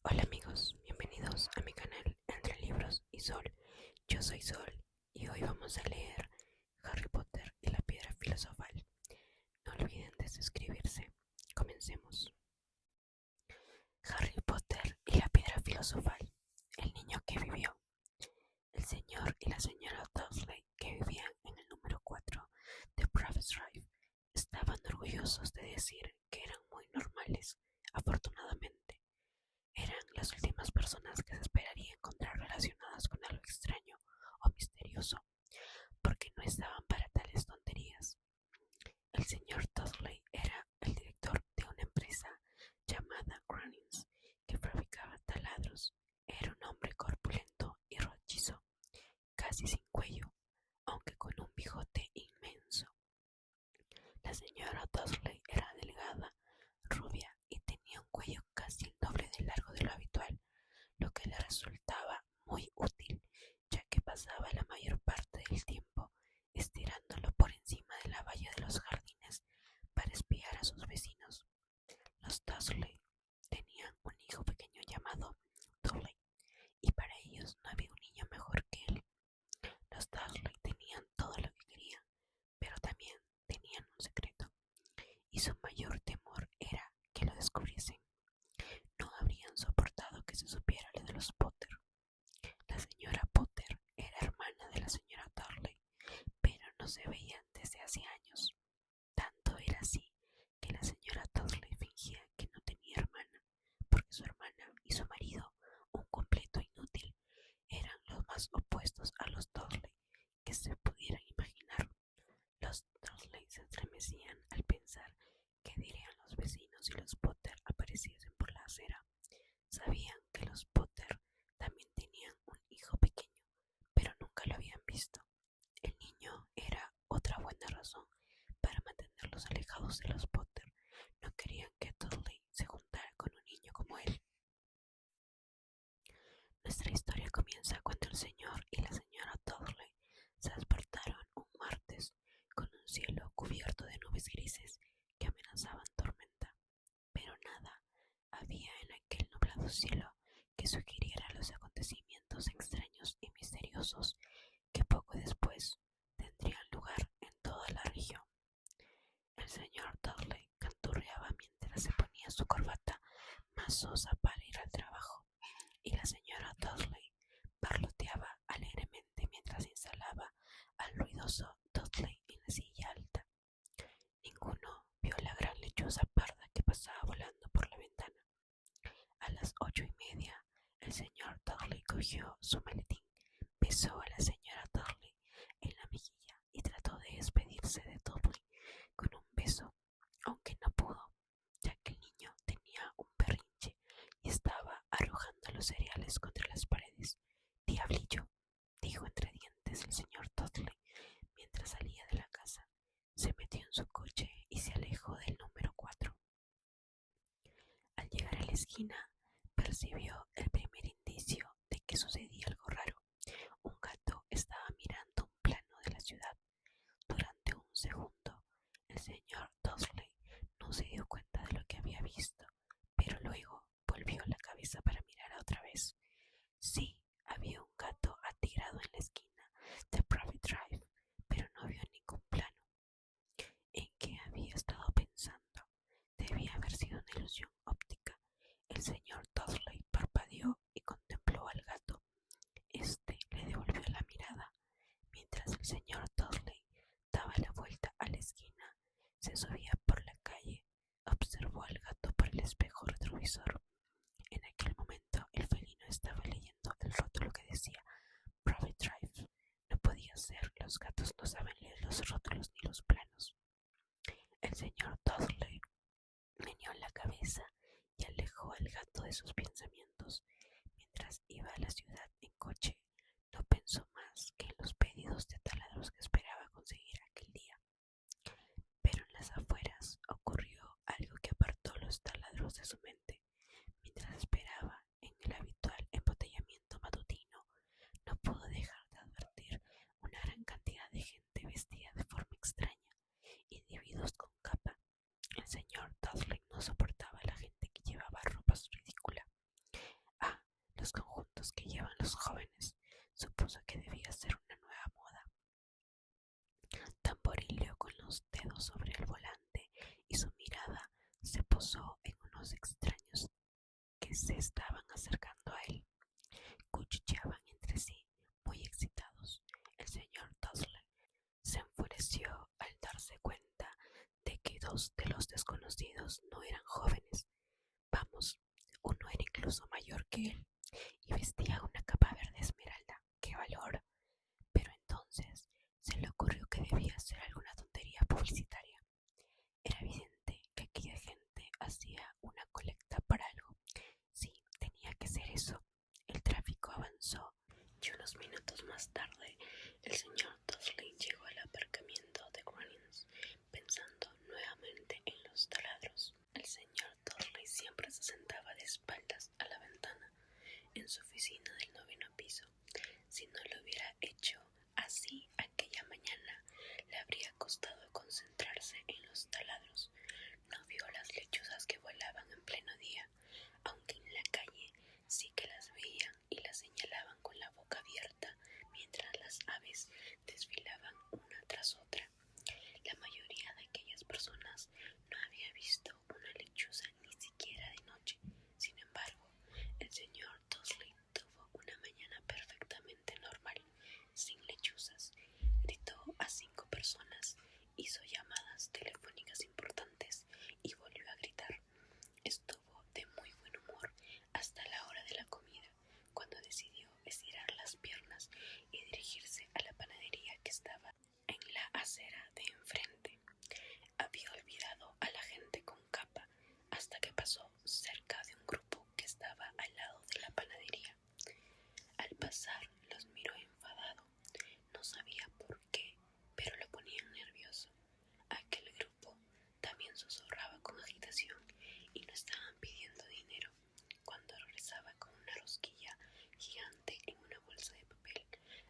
Hola amigos, bienvenidos a mi canal Entre Libros y Sol. Yo soy Sol y hoy vamos a leer Harry Potter y la Piedra Filosofal. No olviden de suscribirse. Comencemos. Harry Potter y la Piedra Filosofal. El niño que vivió. El señor y la señora Dursley, que vivían en el número 4 de Privet Drive, estaban orgullosos de decir que eran muy normales. Afortunadamente, eran las últimas personas que se esperaría encontrar relacionadas con algo extraño o misterioso, porque no estaban para tales tonterías. El señor Dudley era el director de una empresa llamada Grounings que fabricaba taladros. Era un hombre corpulento y rojizo, casi sin cuello, aunque con un bigote inmenso. La señora Dudley era delgada, rubia y tenía un cuello casi el doble de largo de lo habitual, lo que le resultaba muy útil, ya que pasaba la mayor parte del tiempo estirándolo por encima de la valla de los jardines para espiar a sus vecinos. Los Dursley tenían un hijo pequeño llamado Dudley, y para ellos no había un niño mejor que él. Los Dursley tenían todo lo que querían, pero también tenían un secreto, y su mayor temor era que lo descubriesen. No habrían soportado que se supiera lo de los Potter. La señora Potter era hermana de la señora Darley, pero no se veían desde hacía años. Tanto era así que la señora Dudley fingía que no tenía hermana, porque su hermana y su marido, un completo inútil, eran los más opuestos a los Dudley que se pudieran imaginar. Los Dudley se estremecían al pensar qué dirían los vecinos si los Potter apareciesen por la acera. Sabían que los Potter también tenían un hijo pequeño, pero nunca lo habían visto. El niño era otra buena razón para mantenerlos alejados de los Potter. No querían que Dudley se juntara con un niño como él. Nuestra historia comienza cuando el señor y la señora Dudley se despertaron un martes con un cielo cubierto de nubes grises que amenazaban tormenta, pero nada había en aquel nublado cielo que sugiriera los acontecimientos extraños y misteriosos que poco después tendrían lugar en toda la región. El señor Dudley canturreaba mientras se ponía su corbata más sosa para ir al trabajo, y la señora Dudley parloteaba alegremente mientras instalaba al ruidoso Dudley en la silla alta. Ninguno vio la gran lechuza parda que pasaba volando por la ventana. A las 8:30, el señor Dudley cogió su maletín, besó a la señora Dudley en la mejilla y trató de despedirse de Dudley con un beso, aunque no pudo, ya que el niño tenía un berrinche y estaba arrojando los cereales contra las paredes. Diablillo, dijo entre dientes el señor Dudley mientras salía de la casa. Se metió en su coche y se alejó del número 4. Al llegar a la esquina, percibió el primer indicio de que sucedía algo raro. Un gato estaba mirando un plano de la ciudad. Durante un segundo, el señor Dudley no se dio cuenta de lo que había visto, pero luego volvió la cabeza para mirar otra vez. Sí, había un gato atirado en la esquina de Private Drive, pero no vio ningún plano. ¿En qué había estado pensando? Debía haber sido una ilusión óptica. El señor Dudley parpadeó y contempló al gato. Este le devolvió la mirada. Mientras el señor Dudley daba la vuelta a la esquina, se subía por la calle, observó al gato por el espejo retrovisor. En aquel momento el felino estaba leyendo el rótulo que decía Private Drive. No podía ser, los gatos no saben leer los rótulos ni los planos. El señor Dudley meneó la cabeza y alejó al gato de sus pensamientos. Mientras iba a la ciudad en coche, no pensó más que en los pedidos de taladros que esperaba conseguir aquel día. Pero en las afueras ocurrió algo que apartó los taladros de su mente. Mientras esperaba en el habitual embotellamiento matutino, no pudo dejar de advertir una gran cantidad de gente vestida de forma extraña, individuos con capa. El señor Dudley no soportaba a la gente que llevaba ropas ridículas. los jóvenes, supuso que debía ser una nueva moda. Tamborileó con los dedos sobre el volante y su mirada se posó en unos extraños que se estaban acercando a él. Cuchicheaban entre sí, muy excitados. El señor Dudley se enfureció al darse cuenta de que dos de los desconocidos no eran jóvenes. Vamos, uno era incluso mayor que él y vestía una capa verde esmeralda. ¡Qué valor! Pero entonces se le ocurrió que debía ser alguna tontería publicitaria. Era evidente que aquella gente hacía una colecta para algo. Sí, tenía que ser eso. El tráfico avanzó y unos minutos más tarde el señor Dudley llegó al aparcamiento de Greenwich, pensando nuevamente en los taladros. El señor Dudley siempre se sentaba de espaldas a la ventana en su oficina del 9º piso. Si no lo hubiera hecho así aquella mañana, le habría costado concentrarse en los taladros. No vio las lechuzas que volaban en pleno día, aunque en la calle sí que las veían y las señalaban con la boca abierta mientras las aves desfilaban una tras otra. La mayoría de aquellas personas no había visto una lechuza ni siquiera de noche. Sin embargo, el señor Dudley tuvo una mañana perfectamente normal, sin lechuzas. Gritó a 5 personas, hizo llamadas telefónicas importantes y volvió a gritar. Estuvo de muy buen humor hasta la hora de la comida, cuando decidió estirar las piernas y dirigirse a la panadería que estaba en la acera de enfrente. Había olvidado a la gente con capa hasta que pasó cerca de un grupo que estaba al lado de la panadería. Al pasar los miró enfadado. No sabía por qué, pero lo ponían nervioso. Aquel grupo también susurraba con agitación y no estaban pidiendo dinero. Cuando regresaba con una rosquilla gigante en una bolsa de papel,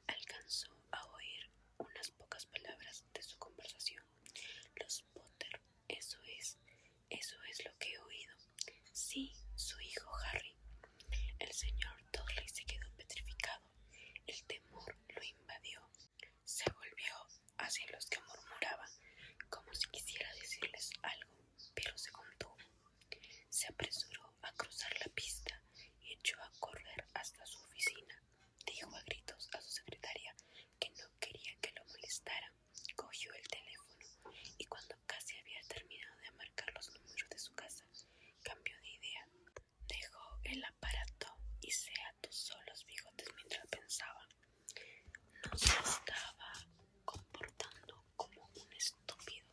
alcanzó a oír unas pocas palabras de su conversación. Los Potter, eso es lo que he oído. Sí, su hijo Harry. El señor Dudley se quedó petrificado. El temor lo invadió. Se volvió hacia los que murmuraban, como si quisiera decirles algo, pero se contuvo. Se apresuró a cruzar la pista y echó a correr hasta su oficina. Dijo a gritos a su secretaria que no quería que lo molestaran. Cogió el teléfono y cuando casi había terminado de marcar los números de su casa, cambió de idea. Dejó el aparato y se atusó los bigotes mientras pensaba. No se estaba comportando como un estúpido.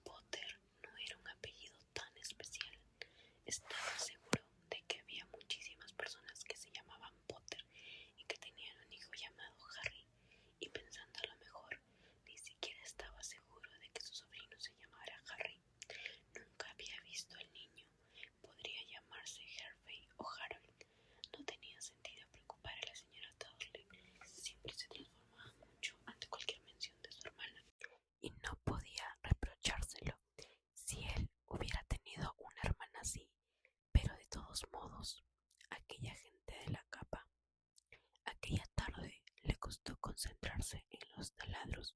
Potter no era un apellido tan especial. Estaba seguro de que había muchísimas personas que se llamaban Potter y que tenían un hijo llamado Harry, y pensando a lo mejor, ni siquiera estaba seguro de que su sobrino se llamara Harry. Nunca había visto al niño. Podría llamarse Harvey o Harold. No tenía sentido preocupar a la señora Dudley. Siempre se transformaba mucho ante cualquier mención de su hermana, y no podía reprochárselo si él hubiera tenido una hermana así. Pero de todos modos, aquella gente de la capa, aquella tarde le costó concentrarse en los taladros,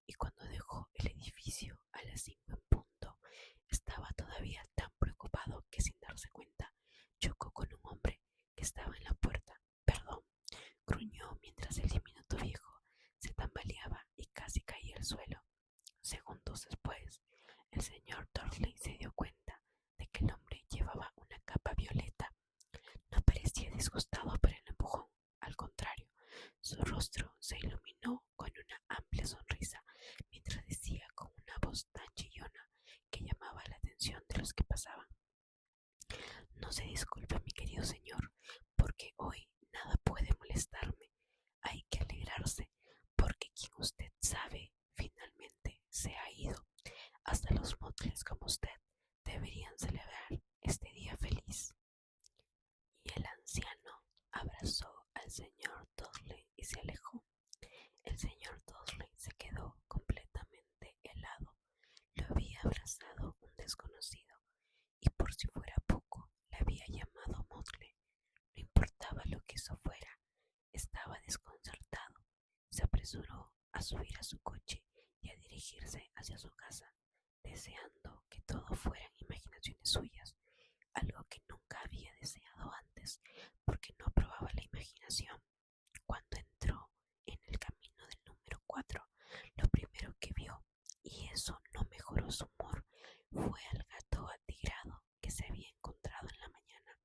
y cuando dejó el edificio a las 5 en punto, estaba todavía tan preocupado que sin darse cuenta chocó con un hombre que estaba en la puerta. Perdón, gruñó mientras el diminuto viejo se tambaleaba y casi caía al suelo. Segundos después, el señor Dudley se dio cuenta de que el hombre llevaba una capa violeta. No parecía disgustado por el empujón. Al contrario, su rostro se iluminó con una amplia sonrisa mientras decía con una voz tan chillona que llamaba la atención de los que pasaban: No se disculpe, mi querido señor, porque hoy nada puede molestarme. Hay que alegrarse, porque quien usted sabe finalmente se ha ido. Hasta los motles como usted a subir a su coche y a dirigirse hacia su casa, deseando que todo fueran imaginaciones suyas, algo que nunca había deseado antes, porque no aprobaba la imaginación. Cuando entró en el camino del número 4, lo primero que vio, y eso no mejoró su humor, fue al gato atigrado que se había encontrado en la mañana.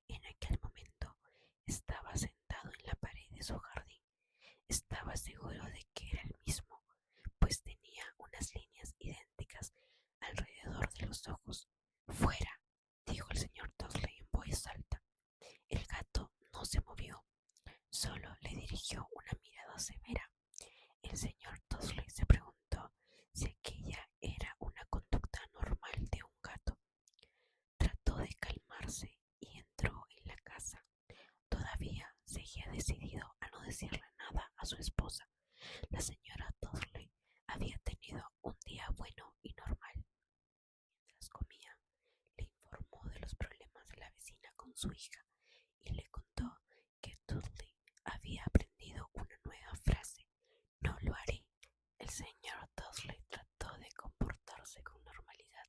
En aquel momento estaba sentado en la pared de su jardín. Estaba seguro de que era el mismo, pues tenía unas líneas idénticas alrededor de los ojos. «Fuera», dijo el señor Dursley en voz alta. El gato no se movió, solo le dirigió una mirada severa. El señor Dursley se preguntó si aquella era una conducta normal de un gato. Trató de calmarse y entró en la casa. Todavía seguía decidido a no decirle nada a su esposa. La señora Dursley había tenido un día bueno y normal. Mientras comía, le informó de los problemas de la vecina con su hija y le contó que Dudley había aprendido una nueva frase: «No lo haré». El señor Dursley trató de comportarse con normalidad.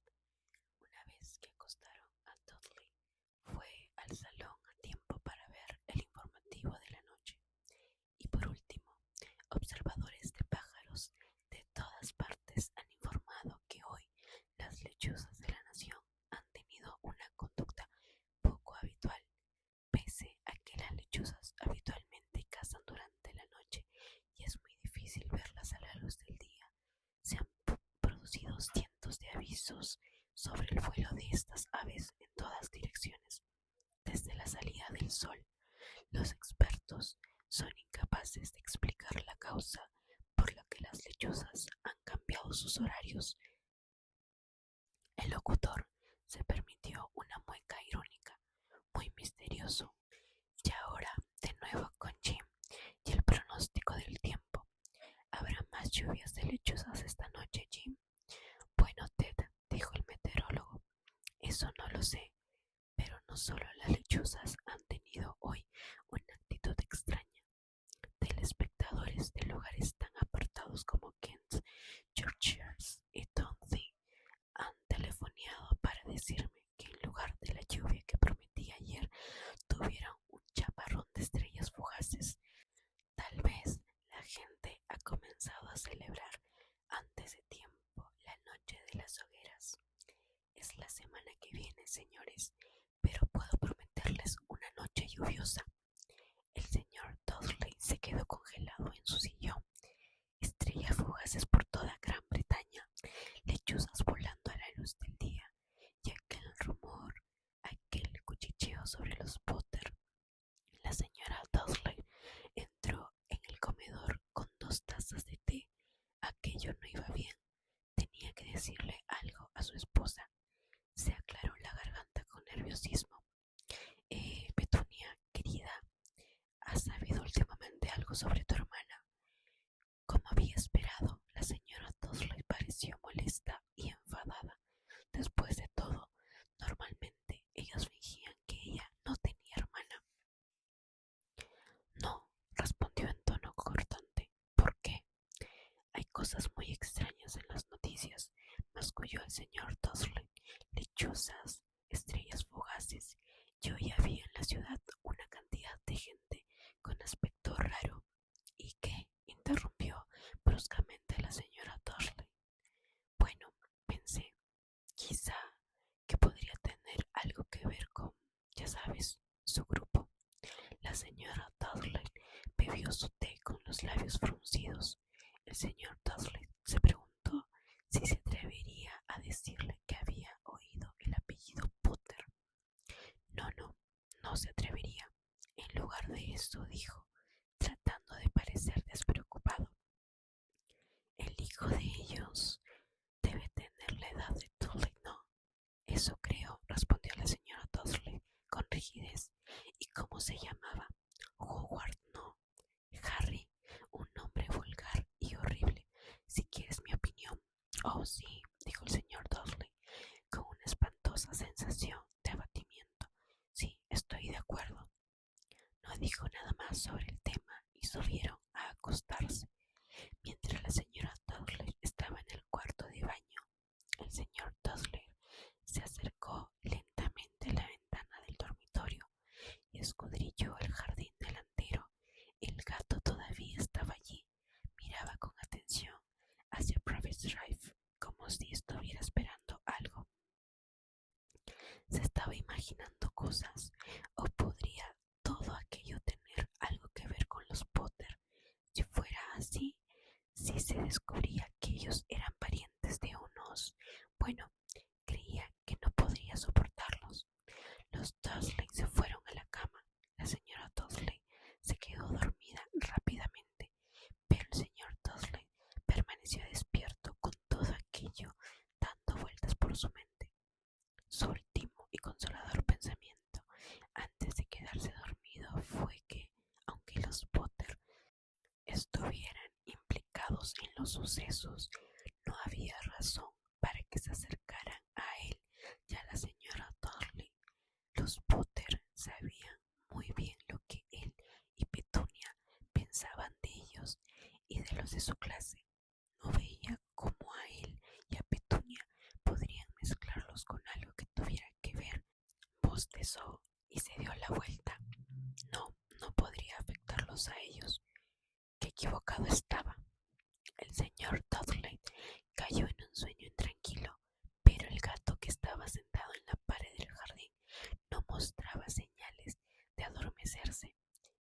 Una vez que acostaron a Dudley, fue al salón a tiempo para ver el informativo de la noche. Y por último, observadores de pájaros de todas partes han informado que hoy las lechuzas de la nación han tenido una conducta poco habitual. Pese a que las lechuzas habitualmente cazan durante la noche y es muy difícil verlas a la luz del día, se han producido cientos de avisos sobre el vuelo de estas aves en todas direcciones. Desde la salida del sol, los expertos son incapaces de explicar la causa por la que las lechuzas han cambiado sus horarios. El locutor se permitió una mueca irónica, muy misterioso. Y ahora, de nuevo con Jim y el pronóstico del tiempo. ¿Habrá más lluvias de lechuzas esta noche, Jim? Bueno, Ted, dijo el meteorólogo, eso no lo sé, pero no solo las lechuzas han tenido hoy una actitud extraña. Telespectadores de lugares tan apartados como Kent, Yorkshire y Taunton han telefoneado para decirme que en lugar de la lluvia que prometí ayer, tuvieron un chaparrón de estrellas fugaces. Tal vez la gente ha comenzado a celebrar antes de tiempo la noche de las hogueras. Es la semana que viene, señores, pero puedo prometerles una noche lluviosa. El señor Dursley se quedó congelado en su sillón. Estrellas fugaces por toda Gran Bretaña, lechuzas volando a la luz del día, y aquel rumor, aquel cuchicheo sobre los Potter. La señora Dursley entró en el comedor con 2 tazas de té. Aquello no iba bien. Tenía que decirle algo a su esposa. Se aclaró la garganta con nerviosismo. Petunia, querida, ¿has sabido últimamente algo sobre tu hermana? Como había esperado, la señora Dursley pareció molesta y enfadada. Después de todo, normalmente ellos fingían que ella no tenía hermana. No, respondió en tono cortante. ¿Por qué? Hay cosas muy extrañas en las noticias, masculló el señor Dursley. Lechuzas, estrellas fugaces, y hoy había en la ciudad una cantidad de gente con aspecto raro. ¿Y qué? Interrumpió bruscamente la señora Dursley. Bueno, pensé, quizá que podría tener algo que ver con, ya sabes, su grupo. La señora Dursley bebió su té con los labios fruncidos. El señor Dursley se preguntó si se atrevería a decirle que había oído el apellido Potter. No, no, no se atrevería. En lugar de eso, dijo, tratando de parecer despreocupado, el hijo de ellos debe tener la edad de Dudley, ¿no? Eso creo, respondió la señora Dursley con rigidez. ¿Y cómo se llamaba? Howard, no. Harry, un nombre vulgar y horrible, si quieres mi opinión. Oh, sí, dijo el señor Dursley con una espantosa sensación de abatimiento. Sí, estoy de acuerdo. No dijo nada más sobre el tema y subieron a acostarse. escudriñó el jardín delantero. El gato todavía estaba allí. Miraba con atención hacia Province Drive, como si estuviera esperando algo. Se estaba imaginando cosas, o podría todo aquello tener algo que ver con los Potter. Si fuera así, si se descubría que ellos eran parientes de unos, bueno, creía que no podría soportarlos. Los Dursley se fueron a la cama. La señora Dursley se quedó dormida rápidamente, pero el señor Dursley permaneció despierto con todo aquello dando vueltas por su mente. Su último y consolador pensamiento antes de quedarse dormido fue que, aunque los Potter estuvieran implicados en los sucesos, no había razón para que se acercaran a él y a la señora Dursley. Los Potter sabían muy bien lo que él y Petunia pensaban de ellos y de los de su clase. No veía cómo a él y a Petunia podrían mezclarlos con algo que tuviera que ver. Bostezó y se dio la vuelta. No, no podría afectarlos a ellos. Qué equivocado estaba. El señor Dudley cayó en un sueño intranquilo, pero el gato que estaba sentado en la pared del jardín no mostraba señales de adormecerse.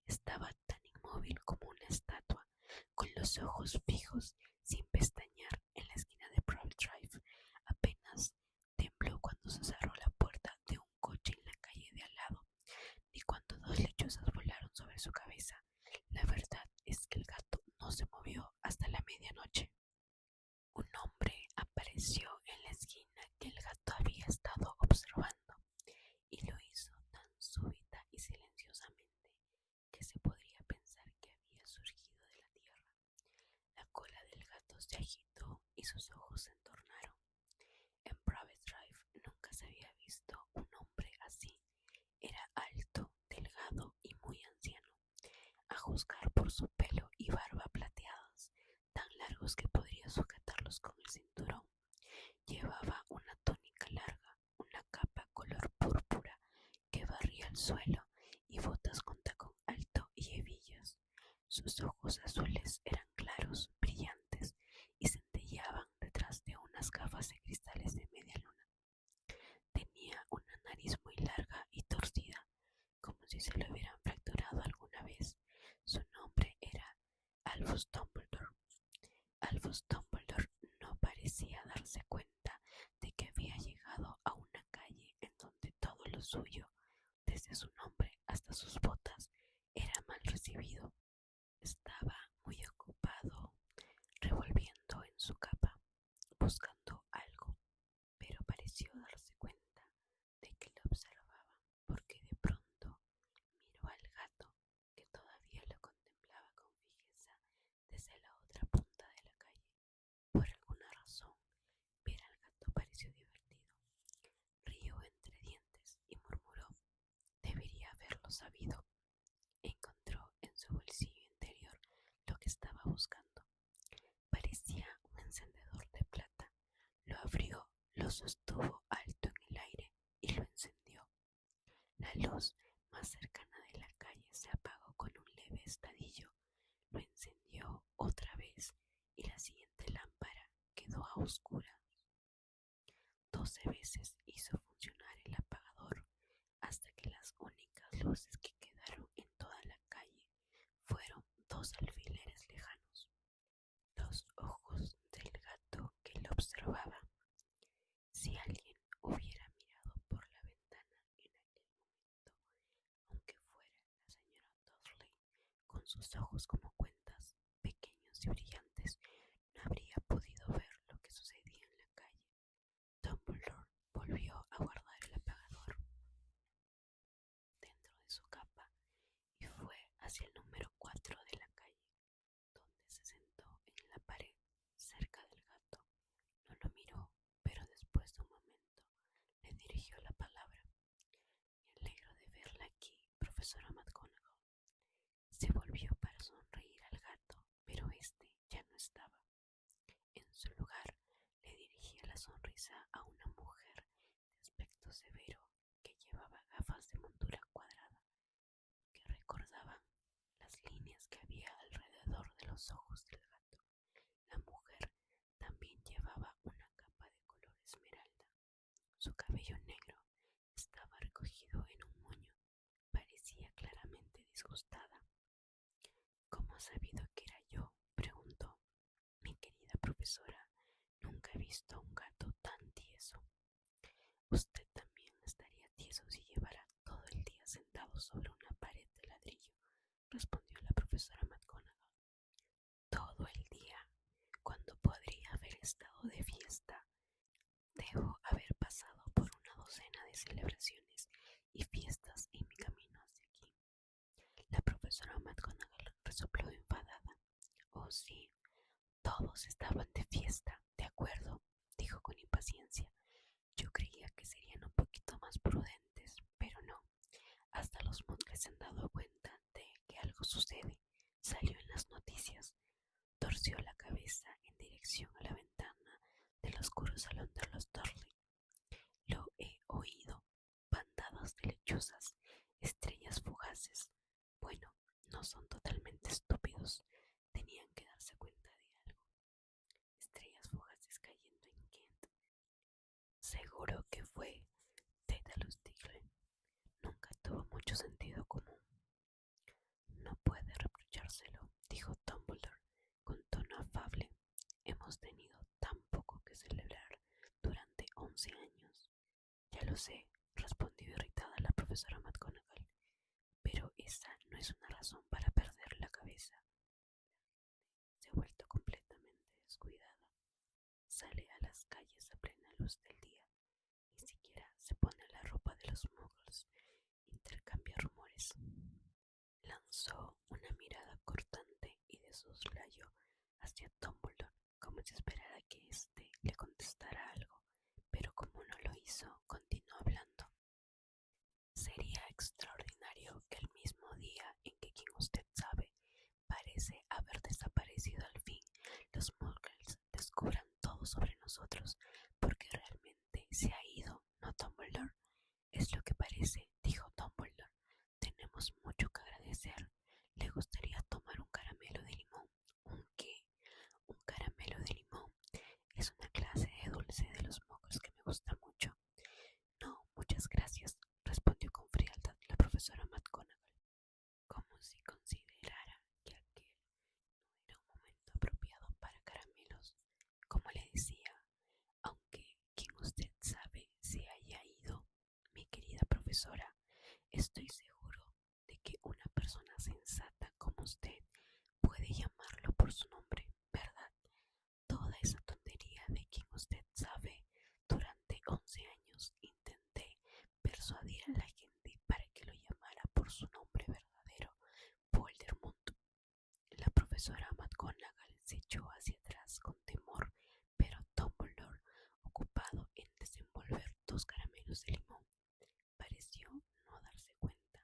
Estaba tan inmóvil como una estatua, con los ojos fijos, sin pestañear, en la esquina de Broad Drive. Apenas tembló cuando se cerró la puerta de un coche en la calle de al lado, ni cuando dos lechuzas volaron sobre su cabeza. La verdad es que el gato no se movió hasta la medianoche. Un hombre apareció en la esquina que el gato había estado observando, y lo hizo tan súbita y silenciosamente que se podría pensar que había surgido de la tierra. La cola del gato se agitó y sus ojos se entornaron. En Private Drive nunca se había visto un hombre así. Era alto, delgado y muy anciano, a juzgar por su pelo y barba plateados, tan largos que podría sujetarlos con el cinturón. Llevaba una túnica larga, una capa color púrpura que barría el suelo y botas con tacón alto y hebillas. Sus ojos azules eran claros, brillantes y centelleaban detrás de unas gafas de cristales de media luna. Tenía una nariz muy larga y torcida, como si se lo hubieran fracturado alguna vez. Su nombre era Albus Dumbledore. Albus Dumbledore no parecía darse cuenta de que había llegado a una calle en donde todo lo suyo, desde su nombre hasta sus botas, era mal recibido. Estaba muy ocupado revolviendo en su capa, buscando algo, pero pareció darse cuenta de que lo observaba, porque de pronto miró al gato, que todavía lo contemplaba con fijeza desde la otra punta de la calle. Por alguna razón, ver al gato pareció divertido. Rió entre dientes y murmuró: debería haberlo sabido. Encontró en su bolsillo interior lo que estaba buscando. Parecía un encendedor de plata. Lo abrió, lo sostuvo alto en el aire y lo encendió. La luz más cercana de la calle se apagó con un leve estadillo. Lo encendió otra vez y la siguiente lámpara quedó a oscuras. 12 veces hizo funcionar el apagador hasta que las únicas luces que quedaron en toda la calle fueron dos alfileres lejanos. Los ojos del gato que lo observaba. Si alguien hubiera mirado por la ventana en aquel momento, aunque fuera la señora Dudley, con sus ojos como cuentas, pequeños y brillantes, no habría podido ver lo que sucedía en la calle. Dumbledore volvió a guardar el apagador dentro de su capa y fue hacia el número 4 de la calle, donde se sentó en la pared cerca del gato. No lo miró, pero después de un momento le dirigió la palabra. Me alegro de verla aquí, profesora McGonagall. Se volvió para sonreír al gato, pero este ya no estaba. En su lugar, le dirigía la sonrisa a una mujer de aspecto severo que llevaba gafas de montura cuadrada los ojos del gato. La mujer también llevaba una capa de color esmeralda. Su cabello negro estaba recogido en un moño. Parecía claramente disgustada. ¿Cómo ha sabido que era yo?, preguntó. Mi querida profesora, nunca he visto un gato tan tieso. Usted también estaría tieso si llevara todo el día sentado sobre una pared de ladrillo, respondió la profesora McGonagall. Todo el día, cuando podría haber estado de fiesta. Debo haber pasado por una docena de celebraciones y fiestas en mi camino hacia aquí. La profesora McGonagall resopló enfadada. Oh, sí, todos estaban de fiesta, de acuerdo, dijo con impaciencia. Yo creía que serían un poquito más prudentes, pero no. Hasta los monjes se han dado cuenta de que algo sucede. Salió en las noticias. Torció la cabeza en dirección a la ventana del oscuro salón de los Dursley. Lo he oído. Bandadas de lechuzas, estrellas fugaces. Bueno, no son totalmente estúpidos. Tenían que darse cuenta de algo. Estrellas fugaces cayendo en Kent. Seguro que fue Dédalus Diggle. Nunca tuvo mucho sentido común. No puede reprochárselo, dijo Dumbledore con tono afable. Hemos tenido tan poco que celebrar durante 11 años. Ya lo sé, respondió irritada la profesora McGonagall, pero esa no es una razón para perder la cabeza. Se ha vuelto completamente descuidada. Sale a las calles a plena luz del día. Ni siquiera se pone la ropa de los muggles. Intercambia rumores. Lanzó una mirada cortante y de soslayo hacia Dumbledore, como si esperara que éste le contestara algo, pero como no lo hizo, continuó hablando. Sería extraordinario que el mismo día en que quien usted sabe parece haber desaparecido al fin, los muggles descubran todo sobre nosotros, porque realmente se ha ido, ¿no, Dumbledore? Es lo que parece, dijo Dumbledore. Tenemos mucho que agradecer. ¿Le gustaría tomar un caramelo de limón? ¿Un qué? Un caramelo de limón. Es una clase de dulce de los muggles que me gusta mucho. No, muchas gracias, respondió con frialdad la profesora McGonagall, como si considerara que aquel no era un momento apropiado para caramelos. Como le decía, aunque quien usted sabe se haya ido, mi querida profesora, estoy seguro de que una persona sensata como usted puede llamarlo por su nombre, ¿verdad? Toda esa tontería de quien usted sabe. Durante 11 años intenté persuadir a la gente para que lo llamara por su nombre verdadero, Voldemort. La profesora McGonagall se echó hacia atrás con temor, pero Dumbledore, ocupado en desenvolver 2 caramelos de limón, pareció no darse cuenta.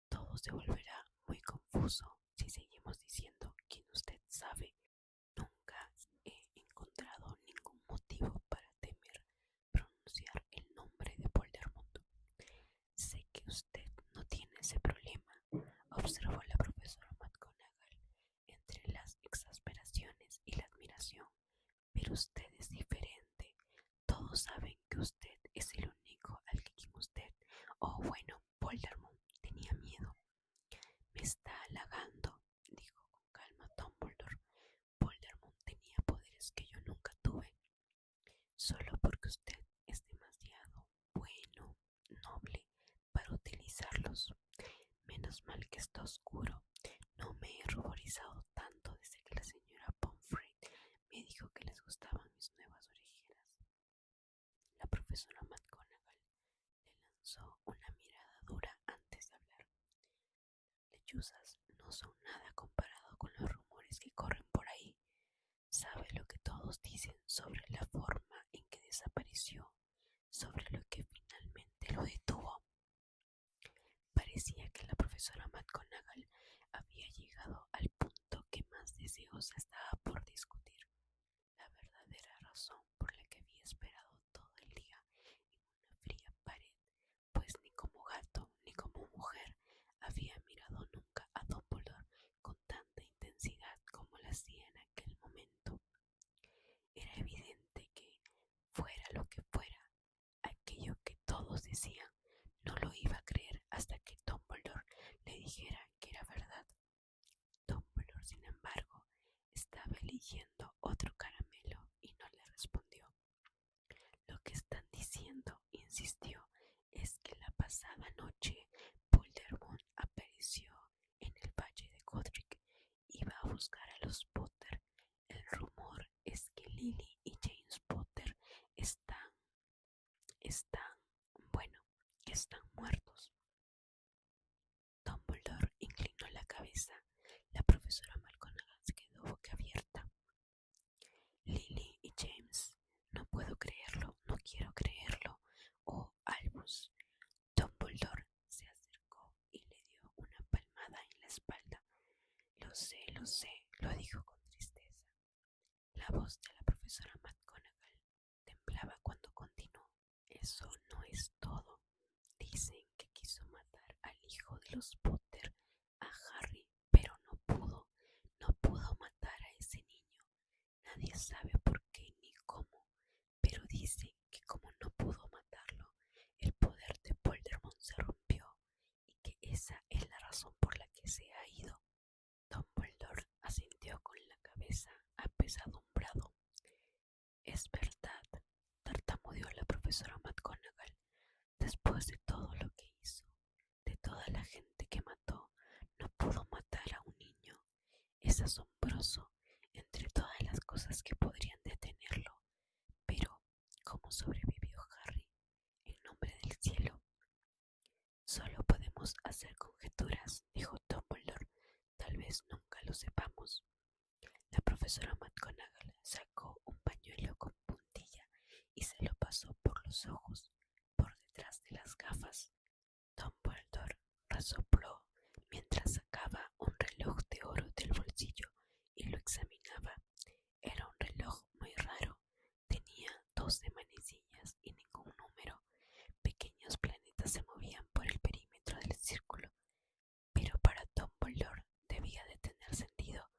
Todo se volverá muy confuso si seguimos diciendo quien usted sabe. Nunca he encontrado ningún motivo para temer pronunciar el nombre de Voldemort. Sé que usted no tiene ese problema, observó la profesora McGonagall entre las exasperaciones y la admiración, pero usted es diferente. Todos saben que usted es el único al que quien usted, oh bueno, Voldemort tenía miedo. Me está halagando, dijo con calma Dumbledore. Voldemort tenía poderes que yo nunca tuve. Solo porque usted es demasiado bueno, noble, para utilizarlos. Menos mal que está oscuro. No me he ruborizado tanto desde que la señora Pomfrey me dijo que les gustaban mis nuevas orejeras. La profesora McGonagall le lanzó una mirada dura antes de hablar. Lechuzas no son nada comparado con los rumores que corren por ahí. ¿Sabe lo que todos dicen sobre la forma en que desapareció, sobre lo que finalmente lo detuvo? Parecía que la profesora McGonagall había llegado al punto que más deseosa estaba por discutir, la verdadera razón por la que había esperado todo el día en una fría pared, pues ni como gato ni como mujer había mirado nunca a Dumbledore con tanta intensidad como están muertos. Dumbledore inclinó la cabeza. La profesora McGonagall se quedó boquiabierta. Lily y James, no puedo creerlo, no quiero creerlo. Oh, Albus. Dumbledore se acercó y le dio una palmada en la espalda. Lo sé, lo dijo con tristeza. La voz de la profesora McGonagall temblaba cuando continuó. Eso no es todo. Dicen que quiso matar al hijo de los Potter, a Harry, pero no pudo matar a ese niño. Nadie sabe por qué ni cómo, pero dicen que como no pudo matarlo, el poder de Voldemort se rompió y que esa es la razón por la que se ha ido. Dumbledore asintió con la cabeza apesadumbrado. Es verdad, tartamudeó la profesora McGonagall. Después de todo lo que hizo, de toda la gente que mató, no pudo matar a un niño. Es asombroso entre todas las cosas que podrían detenerlo. Pero, ¿cómo sobrevivió Harry? En nombre del cielo. Solo podemos hacer conjeturas, dijo Dumbledore. Tal vez nunca lo sepamos. La profesora McGonagall sacó un pañuelo con puntilla y se lo pasó por los ojos, por detrás de las gafas. Dumbledore resopló mientras sacaba un reloj de oro del bolsillo y lo examinaba. Era un reloj muy raro. Tenía 12 manecillas y ningún número. Pequeños planetas se movían por el perímetro del círculo. Pero para Dumbledore debía de tener sentido,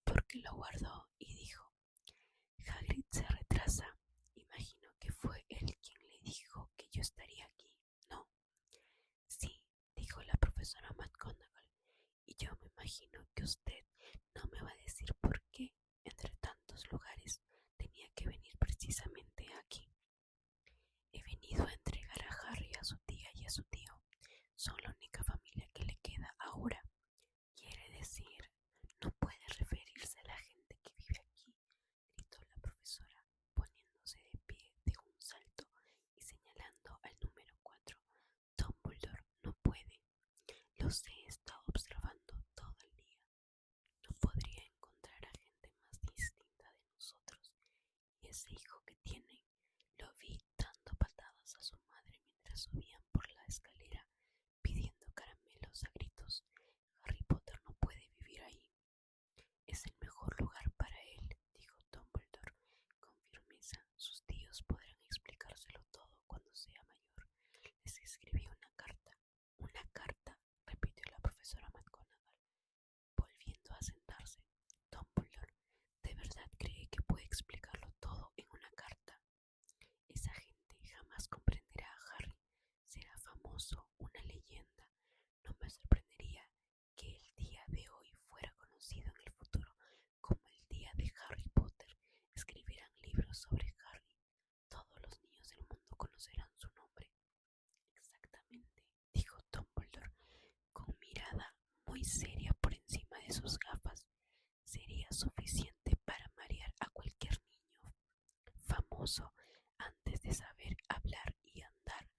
porque lo guardó y dijo: Hagrid se retrasa. Imagino que fue él quien le dijo que yo estaría aquí, ¿no? Sí, dijo la profesora McGonagall, y yo me imagino que usted no me va a decir por qué, entre tantos lugares, tenía que venir precisamente aquí. He venido a entregar a Harry a su tía y a su tío. Son la única familia que le queda ahora. Quiere decir, no puede referirse a la gente que vive aquí, gritó la profesora, poniéndose de pie de un salto y señalando al número 4. Dumbledore no puede. Los he estado observando todo el día. No podría encontrar a gente más distinta de nosotros. Y ese hijo que tienen, lo vi dando patadas a su madre mientras subían por la escalera, pidiendo caramelos a gritos. Harry Potter no puede vivir ahí. Es el mejor lugar para él, dijo Dumbledore con firmeza. Sus tíos podrán explicárselo todo cuando sea mayor. Les escribí una carta. Una carta, repitió la profesora McGonagall, volviendo a sentarse. Dumbledore, ¿de verdad cree que puede explicarlo todo en una carta? Esa gente jamás comprenderá a Harry. Será famoso, una leyenda. No me sorprendería que el día de hoy fuera conocido en el futuro como el día de Harry Potter. Escribirán libros sobre Harry. Todos los niños del mundo conocerán su nombre. Exactamente, dijo Dumbledore, con mirada muy seria por encima de sus gafas. Sería suficiente para marear a cualquier niño. Famoso antes de saber hablar y andar.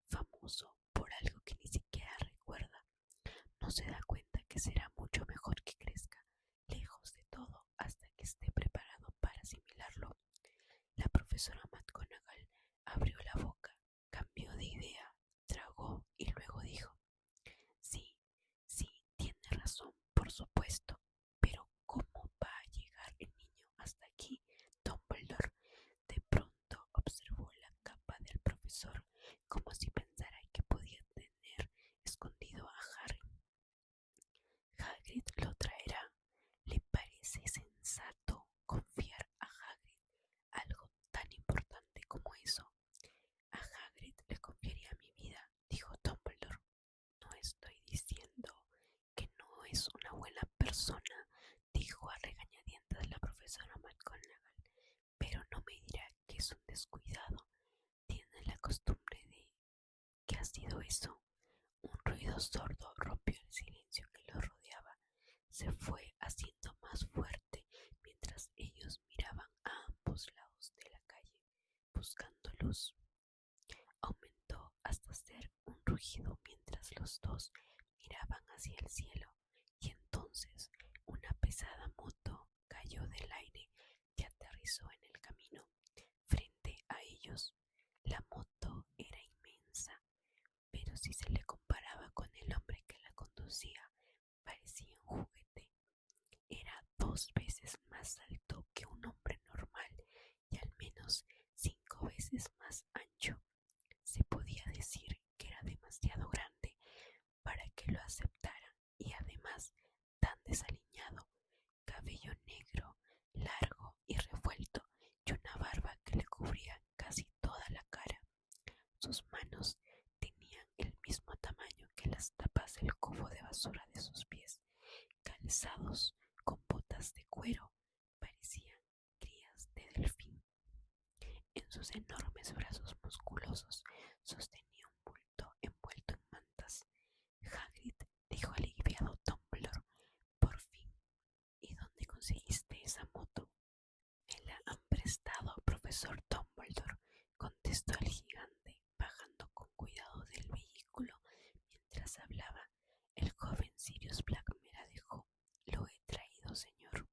Famoso por algo que ni siquiera recuerda. No se da cuenta que será mucho mejor que crezca, lejos de todo, hasta que esté preparado para asimilarlo. La profesora McGonagall abrió la boca, cambió de idea, tragó y luego dijo: Sí, sí, tiene razón, por supuesto, pero ¿cómo va a llegar el niño hasta aquí? Dumbledore de pronto observó la capa del profesor, como si pensara que podía tener escondido a Harry. Hagrid lo traerá. ¿Le parece sensato confiar a Hagrid algo tan importante como eso? A Hagrid le confiaría mi vida, dijo Dumbledore. No estoy diciendo que no es una buena persona, dijo a regañadientes la profesora McGonagall, pero no me dirá que es un descuidado. Tiene la costumbre de... ¿Qué ha sido eso? Un ruido sordo rompió el silencio que lo rodeaba. Se fue haciendo más fuerte mientras ellos miraban a ambos lados de la calle, buscando luz. Aumentó hasta ser un rugido hacia el cielo y entonces una pesada moto cayó del aire y aterrizó en el camino frente a ellos. La moto era inmensa, pero si se le comparaba con el hombre que la conducía, parecía un juguete. Era 2 veces más alto que un hombre normal y al menos 5 veces más ancho. Se podía decir que era demasiado grande para que lo aceptaran y además tan desaliñado, cabello negro, largo y revuelto y una barba que le cubría casi toda la cara. Sus manos tenían el mismo tamaño que las tapas del cubo de basura de sus pies, calzados con botas de cuero, parecían crías de delfín. En sus enormes brazos musculosos sostenía un bulto envuelto en mantas. Hagrid, dijo aliviado Dumbledore, por fin. ¿Y dónde conseguiste esa moto? Me la han prestado, profesor Dumbledore, contestó el gigante, bajando con cuidado del vehículo mientras hablaba. El joven Sirius Black me la dejó. Lo he traído, señor.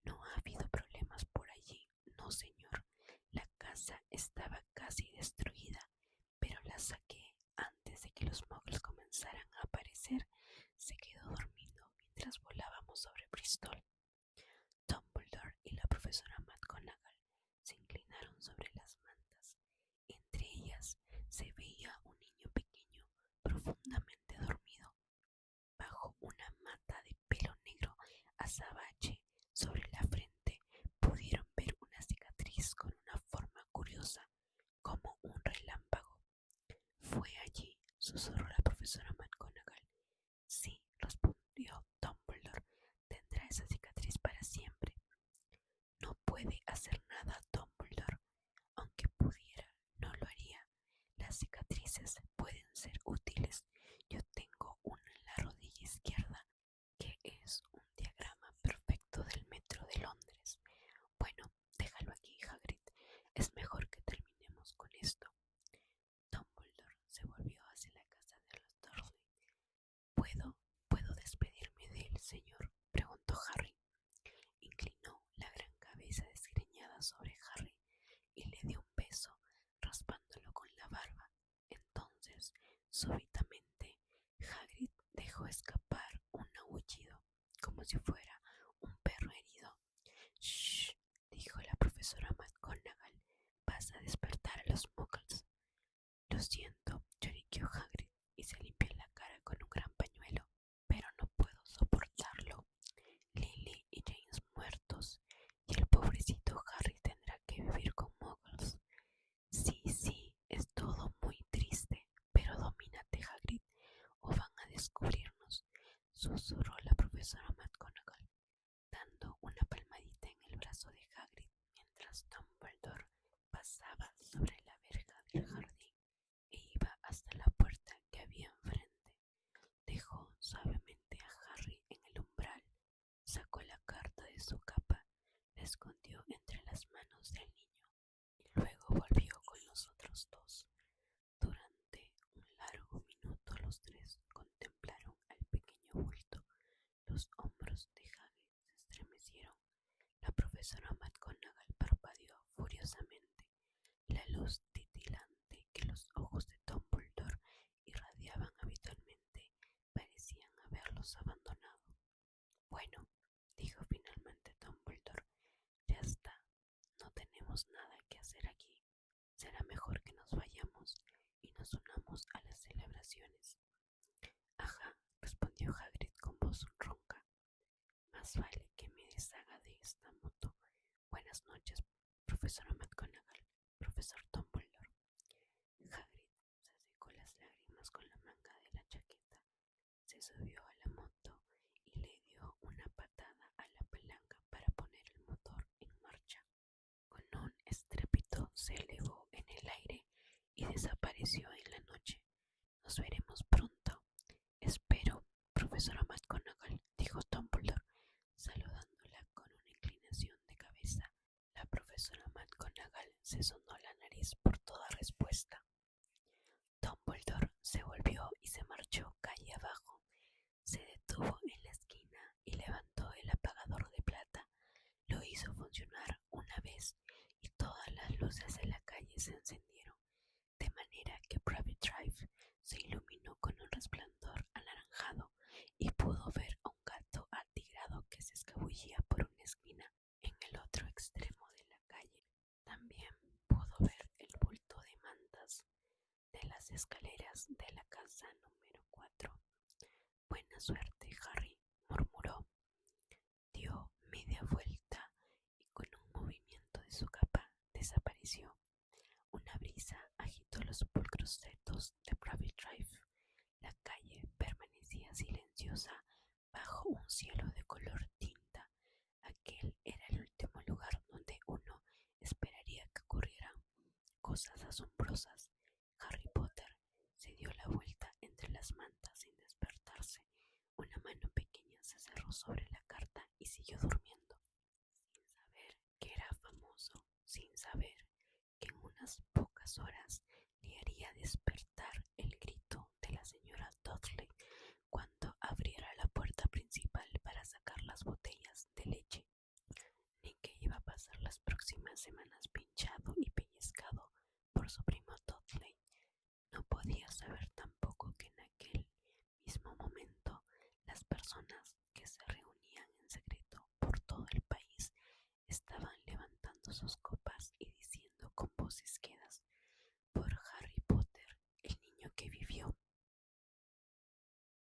No ha habido problemas por allí, no, señor. La casa estaba casi destruida, pero la saqué antes de que los muggles comenzaran a aparecer. Se quedó dormido mientras volábamos sobre Bristol. Dumbledore y la profesora McGonagall se inclinaron sobre las mantas. Entre ellas se veía un niño pequeño, profundamente dormido. Bajo una mata de pelo negro azabache sobre la frente pudieron ver una cicatriz con una forma curiosa, como un relámpago. Fue allí, susurró la profesora McGonagall. Sí, respondió Dumbledore, tendrá esa cicatriz para siempre. No puede hacer nada, Dumbledore. Aunque pudiera, no lo haría. Las cicatrices pueden ser útiles. Yo tengo una en la rodilla izquierda, que es un diagrama perfecto del metro de Londres. Bueno, déjalo aquí, Hagrid. Es mejor que terminemos con esto. Dumbledore se volvió hacia la casa de los Dursley. ¿Puedo despedirme de él, señor?, preguntó Harry. Inclinó la gran cabeza desgreñada sobre Harry y le dio un beso, raspándolo con la barba. Entonces, súbitamente, Hagrid dejó escapar un aullido, como si fuera un perro herido. «Shh», dijo la profesora McGonagall, «vas a despertar a los muggles». «Lo siento», lloriqueó Hagrid y se limpió la cara con un gran pañuelo, «pero no puedo soportarlo. Lily y James muertos, y el pobrecito Harry tendrá que vivir con muggles. Sí, sí, es todo muy triste, pero domínate, Hagrid, o van a descubrirnos», susurró la profesora McGonagall, dando una palmadita en el brazo de Hagrid mientras Dumbledore pasaba sobre la verja del jardín e iba hasta la puerta que había enfrente. Dejó suavemente a Harry en el umbral, sacó la carta de su capa, la escondió entre las manos del niño y luego volvió con los otros dos. Durante un largo minuto los tres contemplaron al pequeño bulto. Los hombros de Hagrid se estremecieron. La profesora McGonagall parpadeó furiosamente. La luz titilante que los ojos de Dumbledore irradiaban habitualmente parecían haberlos abandonado. «Bueno», dijo finalmente Dumbledore, «ya está. No tenemos nada que hacer aquí. Será mejor que nos vayamos y nos unamos a las celebraciones». «Ajá», respondió Hagrid con voz ronca. «Más vale que me deshaga de esta moto. Buenas noches, profesora McGonagall, profesor Dumbledore». Hagrid se secó las lágrimas con la manga de la chaqueta, se subió a la moto y le dio una patada a la palanca para poner el motor en marcha. Con un estrépito se elevó en el aire y desapareció en la noche. «Nos veremos pronto, espero, profesora McGonagall», dijo Dumbledore, saludándola con una inclinación de cabeza. La profesora McGonagall se sonó la nariz por toda respuesta. Dumbledore se volvió y se marchó calle abajo, suerte, Harry, murmuró. Dio media vuelta y con un movimiento de su capa desapareció. Una brisa agitó los pulcros setos de Private Drive. La calle permanecía silenciosa bajo un cielo de color tinta. Aquel era el último lugar donde uno esperaría que ocurrieran cosas asombrosas. Harry Potter se dio la vuelta entre las mantas sin despertarse. Una mano pequeña se cerró sobre la carta y siguió durmiendo, sin saber que era famoso, sin saber que en unas pocas horas le haría despertar el grito de la señora Dudley cuando abriera la puerta principal para sacar las botellas de leche, ni que iba a pasar las próximas semanas pinchado y pellizcado por su primo Dudley. No podía saber tampoco que en aquel mismo momento las personas que se reunían en secreto por todo el país estaban levantando sus